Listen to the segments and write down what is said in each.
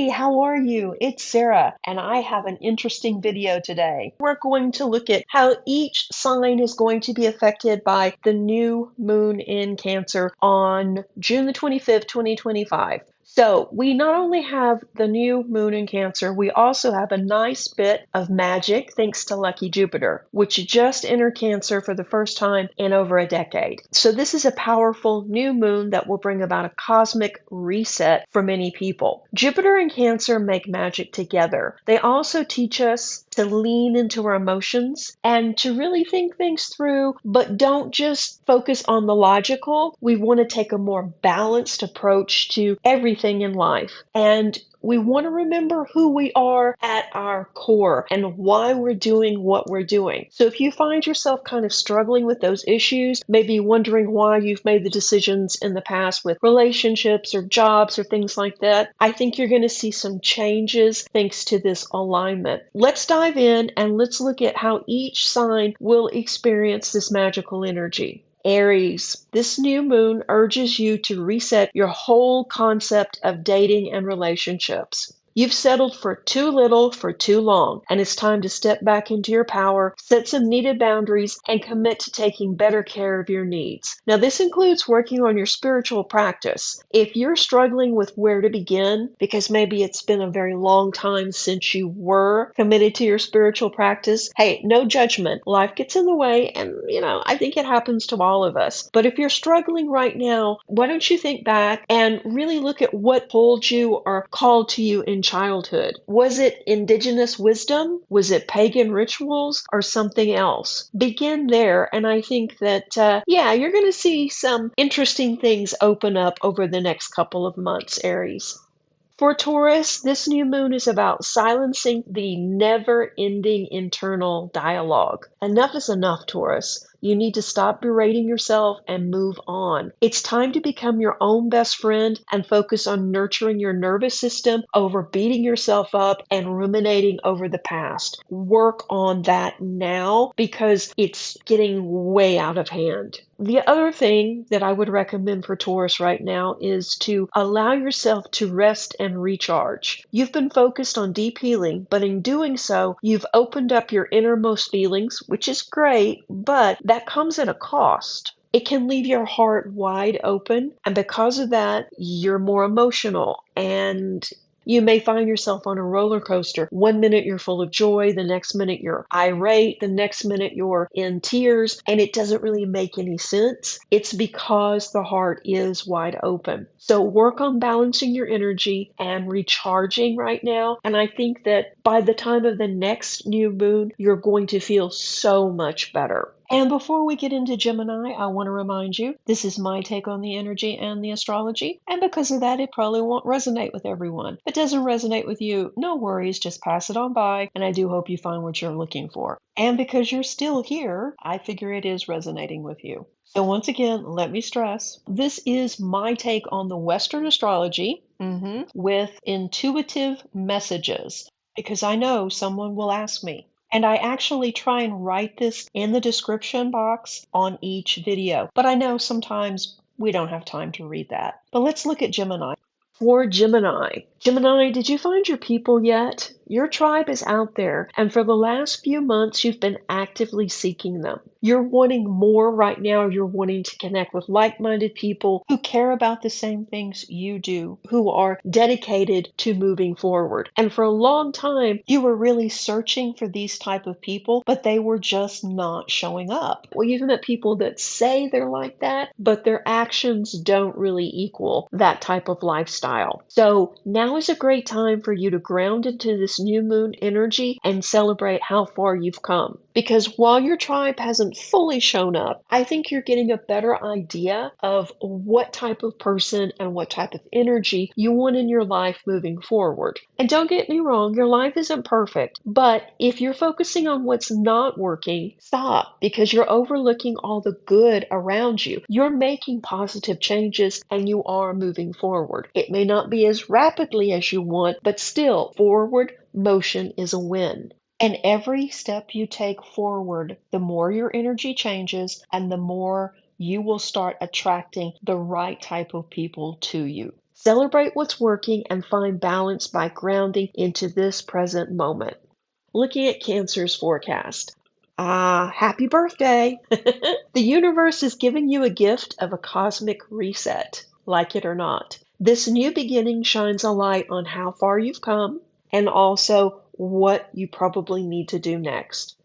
how are you? It's Sarah, and I have an interesting video today. We're going to look at how each sign is going to be affected by the new moon in Cancer on June the 25th, 2025. So we not only have the new moon in Cancer, we also have a nice bit of magic thanks to lucky Jupiter, which just entered Cancer for the first time in over a decade. So this is a powerful new moon that will bring about a cosmic reset for many people. Jupiter and Cancer make magic together. They also teach us to lean into our emotions and to really think things through, but don't just focus on the logical. We want to take a more balanced approach to everything in life. And we want to remember who we are at our core and why we're doing what we're doing. So if you find yourself kind of struggling with those issues, maybe wondering why you've made the decisions in the past with relationships or jobs or things like that, I think you're going to see some changes thanks to this alignment. Let's dive in and let's look at how each sign will experience this magical energy. Aries, this new moon urges you to reset your whole concept of dating and relationships. You've settled for too little for too long, and it's time to step back into your power, set some needed boundaries, and commit to taking better care of your needs. Now, this includes working on your spiritual practice. If you're struggling with where to begin, because maybe it's been a very long time since you were committed to your spiritual practice, hey, no judgment. Life gets in the way, and I think it happens to all of us. But if you're struggling right now, why don't you think back and really look at what pulled you or called to you in childhood? Was it indigenous wisdom? Was it pagan rituals or something else? Begin there, and I think that, you're going to see some interesting things open up over the next couple of months, Aries. For Taurus, this new moon is about silencing the never-ending internal dialogue. Enough is enough, Taurus. You need to stop berating yourself and move on. It's time to become your own best friend and focus on nurturing your nervous system over beating yourself up and ruminating over the past. Work on that now because it's getting way out of hand. The other thing that I would recommend for Taurus right now is to allow yourself to rest and recharge. You've been focused on deep healing, but in doing so, you've opened up your innermost feelings, which is great, but that comes at a cost. It can leave your heart wide open, and because of that, you're more emotional and you may find yourself on a roller coaster. One minute you're full of joy, the next minute you're irate, the next minute you're in tears, and it doesn't really make any sense. It's because the heart is wide open. So work on balancing your energy and recharging right now. And I think that by the time of the next new moon, you're going to feel so much better. And before we get into Gemini, I want to remind you, this is my take on the energy and the astrology. And because of that, it probably won't resonate with everyone. If it doesn't resonate with you, no worries, just pass it on by. And I do hope you find what you're looking for. And because you're still here, I figure it is resonating with you. So once again, let me stress, this is my take on the Western astrology with intuitive messages, because I know someone will ask me. And I actually try and write this in the description box on each video. But I know sometimes we don't have time to read that. But let's look at Gemini. For Gemini, did you find your people yet? Your tribe is out there, and for the last few months, you've been actively seeking them. You're wanting more right now. You're wanting to connect with like-minded people who care about the same things you do, who are dedicated to moving forward. And for a long time, you were really searching for these type of people, but they were just not showing up. Well, you've met people that say they're like that, but their actions don't really equal that type of lifestyle. So now is a great time for you to ground into this new moon energy and celebrate how far you've come. Because while your tribe hasn't fully shown up, I think you're getting a better idea of what type of person and what type of energy you want in your life moving forward. And don't get me wrong, your life isn't perfect, but if you're focusing on what's not working, stop, because you're overlooking all the good around you. You're making positive changes and you are moving forward. It may not be as rapidly as you want, but still, forward motion is a win. And every step you take forward, the more your energy changes and the more you will start attracting the right type of people to you. Celebrate what's working and find balance by grounding into this present moment. Looking at Cancer's forecast. Happy birthday! The universe is giving you a gift of a cosmic reset, like it or not. This new beginning shines a light on how far you've come and also what you probably need to do next.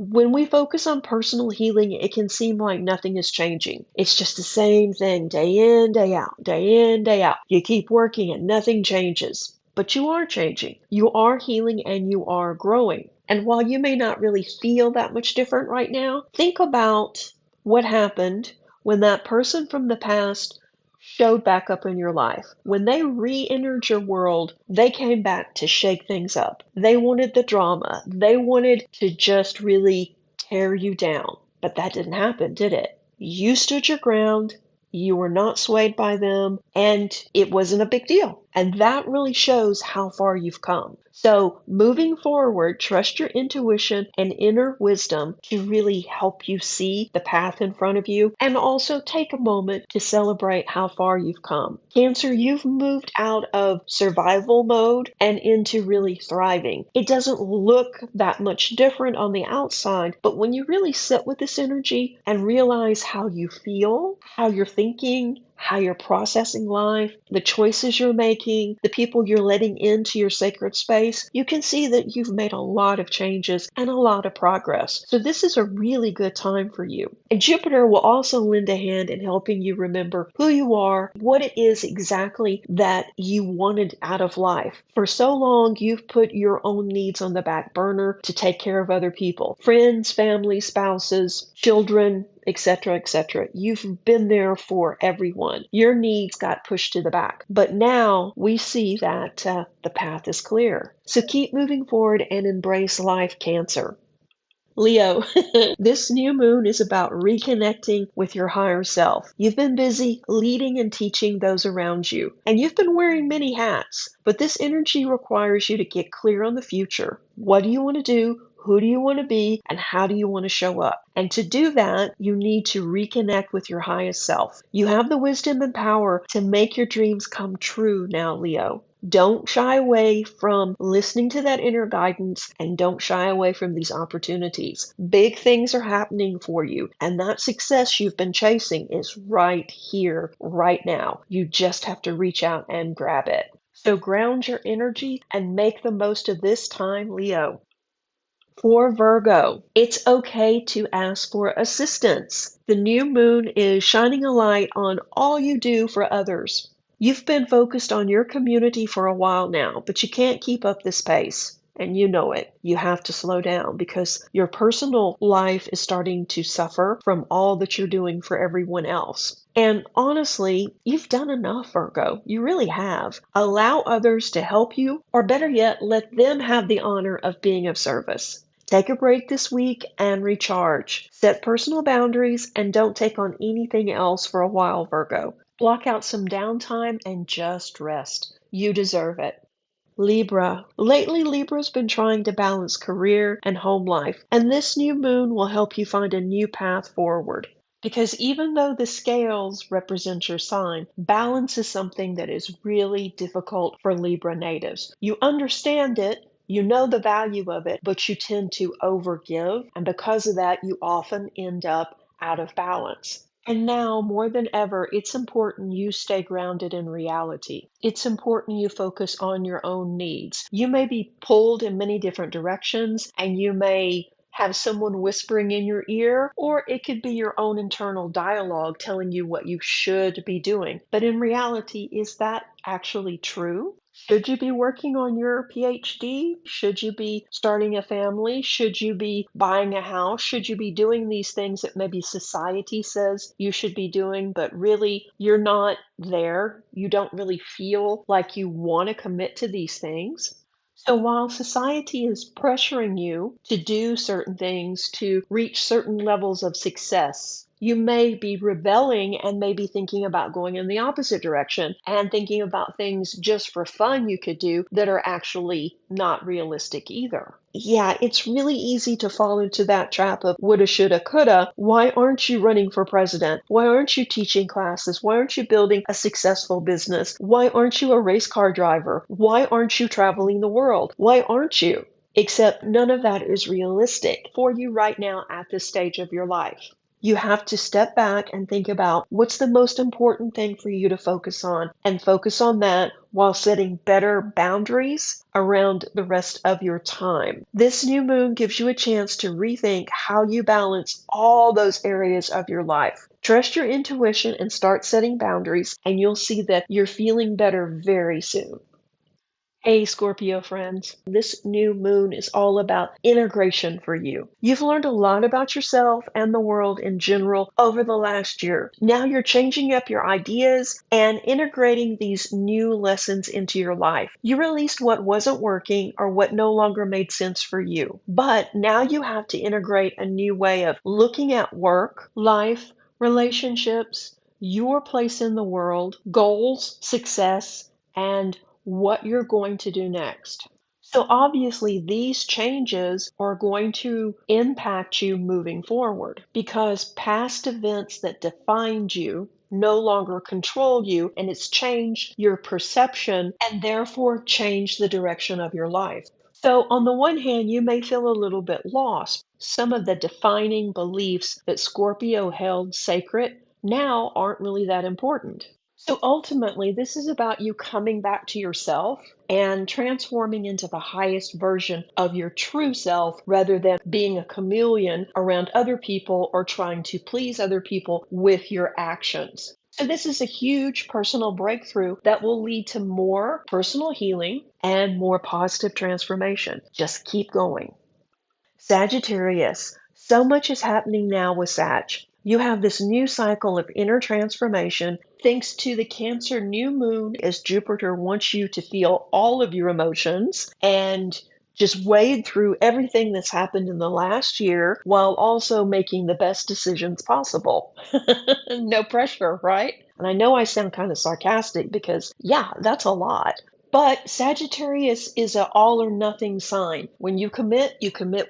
When we focus on personal healing, it can seem like nothing is changing. It's just the same thing day in, day out, day in, day out. You keep working and nothing changes. But you are changing. You are healing and you are growing. And while you may not really feel that much different right now, think about what happened when that person from the past showed back up in your life. When they re-entered your world, they came back to shake things up. They wanted the drama. They wanted to just really tear you down. But that didn't happen, did it? You stood your ground. You were not swayed by them, and it wasn't a big deal. And that really shows how far you've come. So moving forward, trust your intuition and inner wisdom to really help you see the path in front of you, and also take a moment to celebrate how far you've come. Cancer, you've moved out of survival mode and into really thriving. It doesn't look that much different on the outside, but when you really sit with this energy and realize how you feel, how you're thinking, how you're processing life, the choices you're making, the people you're letting into your sacred space, you can see that you've made a lot of changes and a lot of progress. So this is a really good time for you. And Jupiter will also lend a hand in helping you remember who you are, what it is exactly that you wanted out of life. For so long, you've put your own needs on the back burner to take care of other people, friends, family, spouses, children, etc., etc. You've been there for everyone. Your needs got pushed to the back. But now we see that the path is clear. So keep moving forward and embrace life, Cancer. Leo, this new moon is about reconnecting with your higher self. You've been busy leading and teaching those around you, and you've been wearing many hats, but this energy requires you to get clear on the future. What do you want to do? Who do you want to be? And how do you want to show up? And to do that, you need to reconnect with your highest self. You have the wisdom and power to make your dreams come true now, Leo. Don't shy away from listening to that inner guidance, and don't shy away from these opportunities. Big things are happening for you, and that success you've been chasing is right here, right now. You just have to reach out and grab it. So ground your energy and make the most of this time, Leo. For Virgo, it's okay to ask for assistance. The new moon is shining a light on all you do for others. You've been focused on your community for a while now, but you can't keep up this pace. And you know it. You have to slow down because your personal life is starting to suffer from all that you're doing for everyone else. And honestly, you've done enough, Virgo. You really have. Allow others to help you, or better yet, let them have the honor of being of service. Take a break this week and recharge. Set personal boundaries and don't take on anything else for a while, Virgo. Block out some downtime and just rest. You deserve it. Libra. Lately, Libra's been trying to balance career and home life, and this new moon will help you find a new path forward. Because even though the scales represent your sign, balance is something that is really difficult for Libra natives. You understand it, you know the value of it, but you tend to overgive, and because of that, you often end up out of balance. And now, more than ever, it's important you stay grounded in reality. It's important you focus on your own needs. You may be pulled in many different directions, and you may have someone whispering in your ear, or it could be your own internal dialogue telling you what you should be doing. But in reality, is that actually true? Should you be working on your PhD? Should you be starting a family? Should you be buying a house? Should you be doing these things that maybe society says you should be doing, but really you're not there? You don't really feel like you want to commit to these things? So while society is pressuring you to do certain things, to reach certain levels of success, You may be rebelling and maybe thinking about going in the opposite direction and thinking about things just for fun you could do that are actually not realistic either. Yeah, it's really easy to fall into that trap of woulda, shoulda, coulda. Why aren't you running for president? Why aren't you teaching classes? Why aren't you building a successful business? Why aren't you a race car driver? Why aren't you traveling the world? Why aren't you? Except none of that is realistic for you right now at this stage of your life. You have to step back and think about what's the most important thing for you to focus on and focus on that while setting better boundaries around the rest of your time. This new moon gives you a chance to rethink how you balance all those areas of your life. Trust your intuition and start setting boundaries, and you'll see that you're feeling better very soon. Hey, Scorpio friends, this new moon is all about integration for you. You've learned a lot about yourself and the world in general over the last year. Now you're changing up your ideas and integrating these new lessons into your life. You released what wasn't working or what no longer made sense for you. But now you have to integrate a new way of looking at work, life, relationships, your place in the world, goals, success, and what you're going to do next. So obviously these changes are going to impact you moving forward because past events that defined you no longer control you, and it's changed your perception and therefore changed the direction of your life. So on the one hand, you may feel a little bit lost. Some of the defining beliefs that Scorpio held sacred now aren't really that important. So ultimately, this is about you coming back to yourself and transforming into the highest version of your true self rather than being a chameleon around other people or trying to please other people with your actions. So this is a huge personal breakthrough that will lead to more personal healing and more positive transformation. Just keep going. Sagittarius, so much is happening now with Sag. You have this new cycle of inner transformation thanks to the Cancer new moon as Jupiter wants you to feel all of your emotions and just wade through everything that's happened in the last year while also making the best decisions possible. No pressure, right? And I know I sound kind of sarcastic because, yeah, that's a lot. But Sagittarius is an all or nothing sign. When you commit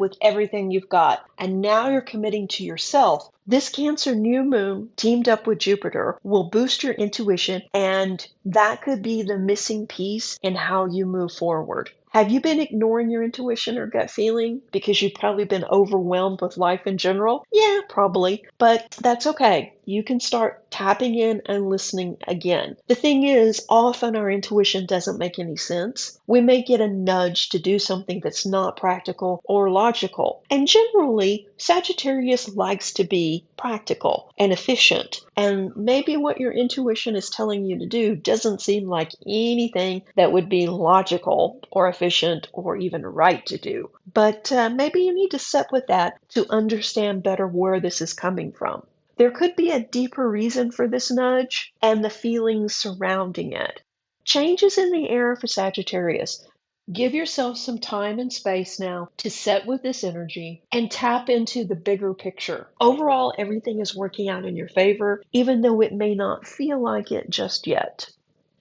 with everything you've got. And now you're committing to yourself. This Cancer new moon teamed up with Jupiter will boost your intuition, and that could be the missing piece in how you move forward. Have you been ignoring your intuition or gut feeling because you've probably been overwhelmed with life in general? Yeah, probably, but that's okay. You can start tapping in and listening again. The thing is, often our intuition doesn't make any sense. We may get a nudge to do something that's not practical or logical. And generally, Sagittarius likes to be practical and efficient. And maybe what your intuition is telling you to do doesn't seem like anything that would be logical or efficient or even right to do. But maybe you need to sit with that to understand better where this is coming from. There could be a deeper reason for this nudge and the feelings surrounding it. Changes in the air for Sagittarius. Give yourself some time and space now to set with this energy and tap into the bigger picture. Overall, everything is working out in your favor, even though it may not feel like it just yet.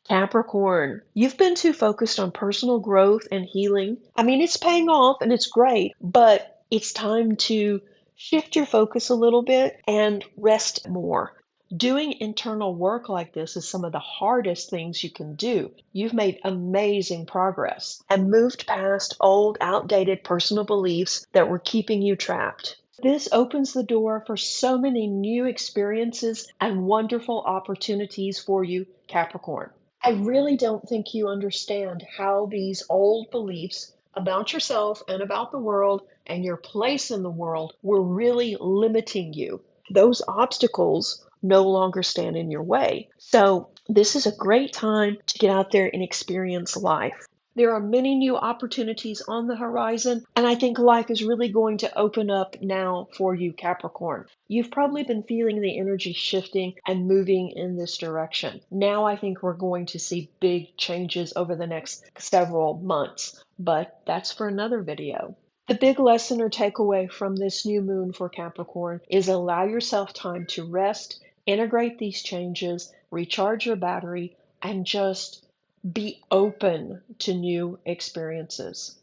Capricorn, you've been too focused on personal growth and healing. I mean, it's paying off and it's great, but it's time to shift your focus a little bit and rest more. Doing internal work like this is some of the hardest things you can do. You've made amazing progress and moved past old, outdated personal beliefs that were keeping you trapped. This opens the door for so many new experiences and wonderful opportunities for you, Capricorn. I really don't think you understand how these old beliefs about yourself and about the world and your place in the world were really limiting you. Those obstacles no longer stand in your way. So this is a great time to get out there and experience life. There are many new opportunities on the horizon, and I think life is really going to open up now for you, Capricorn. You've probably been feeling the energy shifting and moving in this direction. Now I think we're going to see big changes over the next several months, but that's for another video. The big lesson or takeaway from this new moon for Capricorn is allow yourself time to rest, integrate these changes, recharge your battery, and just be open to new experiences.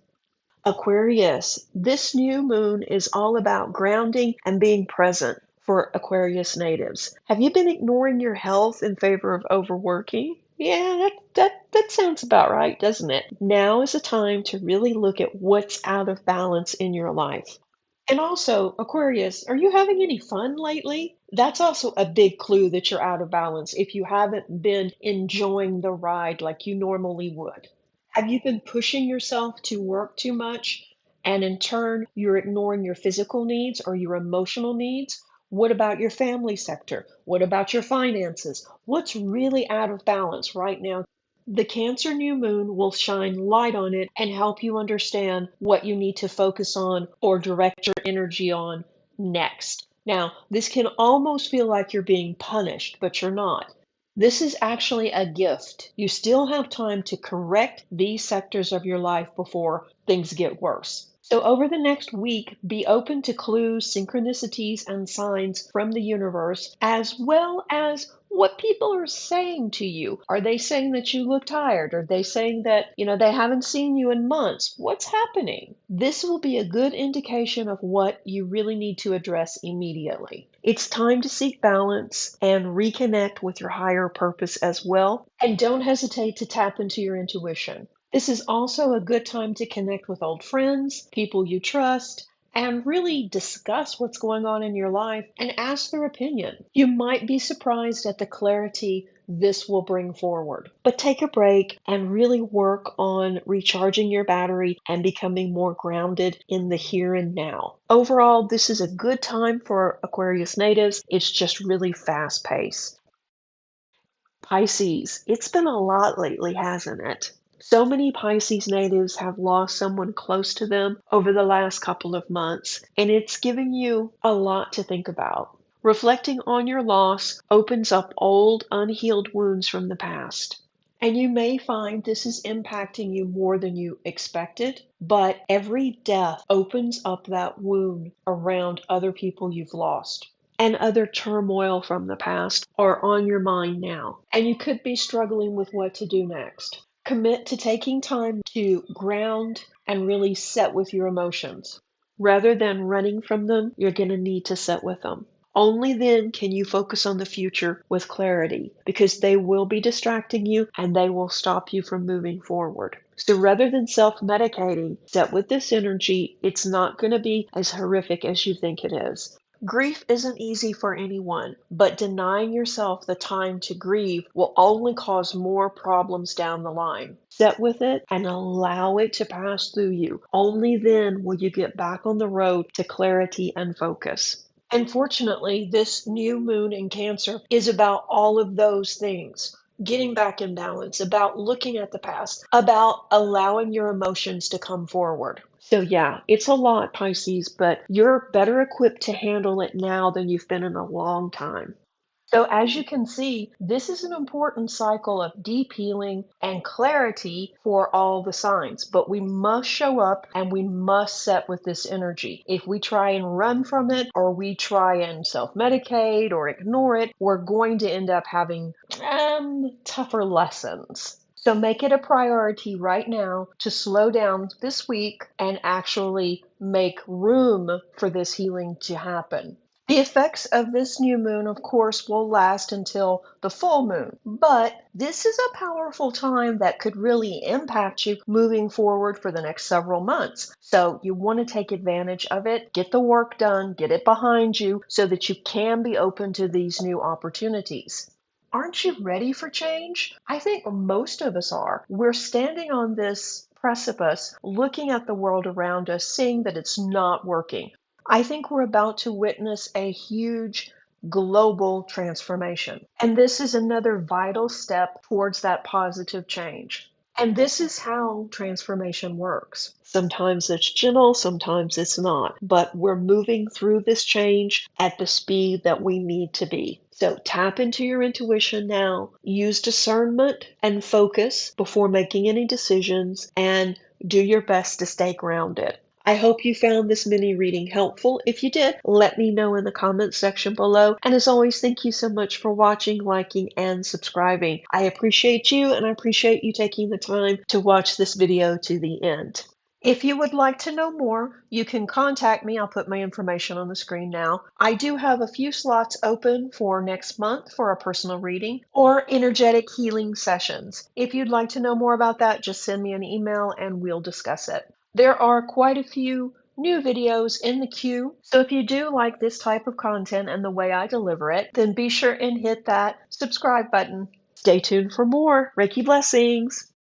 Aquarius, this new moon is all about grounding and being present for Aquarius natives. Have you been ignoring your health in favor of overworking? Yeah, that sounds about right, doesn't it? Now is the time to really look at what's out of balance in your life. And also, Aquarius, are you having any fun lately? That's also a big clue that you're out of balance if you haven't been enjoying the ride like you normally would. Have you been pushing yourself to work too much and in turn you're ignoring your physical needs or your emotional needs? What about your family sector? What about your finances? What's really out of balance right now? The Cancer new moon will shine light on it and help you understand what you need to focus on or direct your energy on next. Now, this can almost feel like you're being punished, but you're not. This is actually a gift. You still have time to correct these sectors of your life before things get worse. So, over the next week, be open to clues, synchronicities, and signs from the universe, as well as what people are saying to you. Are they saying that you look tired? Are they saying that, they haven't seen you in months? What's happening? This will be a good indication of what you really need to address immediately. It's time to seek balance and reconnect with your higher purpose as well. And don't hesitate to tap into your intuition. This is also a good time to connect with old friends, people you trust, and really discuss what's going on in your life and ask their opinion. You might be surprised at the clarity this will bring forward. But take a break and really work on recharging your battery and becoming more grounded in the here and now. Overall, this is a good time for Aquarius natives. It's just really fast paced. Pisces, it's been a lot lately, hasn't it? So many Pisces natives have lost someone close to them over the last couple of months, and it's giving you a lot to think about. Reflecting on your loss opens up old, unhealed wounds from the past. And you may find this is impacting you more than you expected, but every death opens up that wound around other people you've lost. And other turmoil from the past are on your mind now, and you could be struggling with what to do next. Commit to taking time to ground and really sit with your emotions. Rather than running from them, you're going to need to sit with them. Only then can you focus on the future with clarity because they will be distracting you and they will stop you from moving forward. So rather than self-medicating, sit with this energy. It's not going to be as horrific as you think it is. Grief isn't easy for anyone, but denying yourself the time to grieve will only cause more problems down the line. Sit with it and allow it to pass through you. Only then will you get back on the road to clarity and focus. Unfortunately, this new moon in Cancer is about all of those things. Getting back in balance, about looking at the past, about allowing your emotions to come forward. So yeah, it's a lot, Pisces, but you're better equipped to handle it now than you've been in a long time. So as you can see, this is an important cycle of deep healing and clarity for all the signs, but we must show up and we must set with this energy. If we try and run from it or we try and self-medicate or ignore it, we're going to end up having tougher lessons. So make it a priority right now to slow down this week and actually make room for this healing to happen. The effects of this new moon, of course, will last until the full moon, but this is a powerful time that could really impact you moving forward for the next several months. So you want to take advantage of it, get the work done, get it behind you so that you can be open to these new opportunities. Aren't you ready for change? I think most of us are. We're standing on this precipice, looking at the world around us, seeing that it's not working. I think we're about to witness a huge global transformation. And this is another vital step towards that positive change. And this is how transformation works. Sometimes it's gentle, sometimes it's not, but we're moving through this change at the speed that we need to be. So tap into your intuition now, use discernment and focus before making any decisions, and do your best to stay grounded. I hope you found this mini reading helpful. If you did, let me know in the comments section below. And as always, thank you so much for watching, liking, and subscribing. I appreciate you, and I appreciate you taking the time to watch this video to the end. If you would like to know more, you can contact me. I'll put my information on the screen now. I do have a few slots open for next month for a personal reading or energetic healing sessions. If you'd like to know more about that, just send me an email and we'll discuss it. There are quite a few new videos in the queue, so if you do like this type of content and the way I deliver it, then be sure and hit that subscribe button. Stay tuned for more. Reiki blessings!